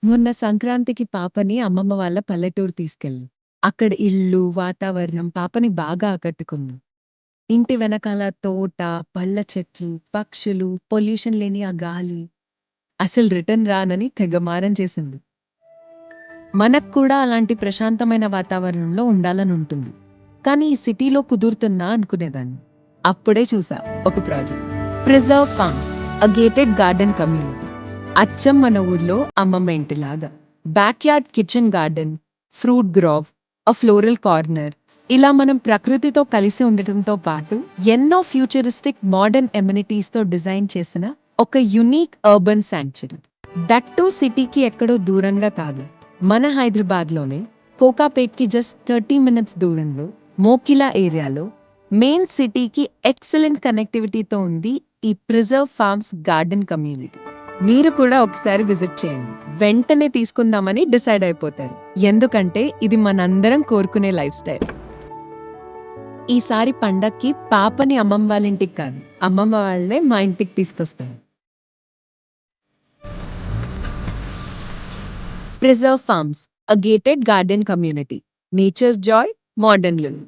మొన్న సంక్రాంతికి పాపని అమ్మమ్మ వాళ్ళ పల్లెటూరు తీసుకెళ్ళాం. అక్కడ ఇల్లు, వాతావరణం పాపని బాగా ఆకట్టుకుంది. ఇంటి వెనకాల తోట, పళ్ళ చెట్లు, పక్షులు, పొల్యూషన్ లేని ఆ గాలి. అసలు రిటర్న్ రానని తెగ మారం చేసింది. మనకు కూడా అలాంటి ప్రశాంతమైన వాతావరణంలో ఉండాలని ఉంటుంది. కానీ ఈ సిటీలో కుదురుతుందా అనుకునేదాన్ని. అప్పుడే చూసా ఒక project. Preserve Farms, a gated garden community. అచ్చం మన ఊర్లో అమ్మమ్మ ఇంటిలాగా. Backyard kitchen garden, fruit grove, a floral corner. ఇలా మనం ప్రకృతితో కలిసి ఉండటంతో పాటు ఎన్నో ఫ్యూచరిస్టిక్ మోడర్న్ ఎమ్యూనిటీస్తో డిజైన్ చేసిన ఒక unique urban sanctuary. That to సిటీకి ఎక్కడో దూరంగా కాదు. మన హైదరాబాద్లోనే కోకాపేట్కి జస్ట్ 30 మినిట్స్ దూరంలో మోకిలా ఏరియాలో మెయిన్ సిటీకి ఎక్సలెంట్ కనెక్టివిటీతో ఉంది ఈ ప్రిజర్వ్ ఫార్మ్స్ గార్డెన్ కమ్యూనిటీ. మీరు కూడా ఒకసారి విజిట్ చేయండి. వెంటనే తీసుకుందామని డిసైడ్ అయిపోతారు. ఎందుకంటే ఇది మనందరం కోరుకునే లైఫ్ స్టైల్. ఈసారి పండక్కి పాపని అమ్మమ్మ వాళ్ళ ఇంటికి కాదు, అమ్మమ్మ వాళ్ళే మా ఇంటికి తీసుకొస్తాను. Preserve Farms, a gated garden community. Nature's joy, modern live.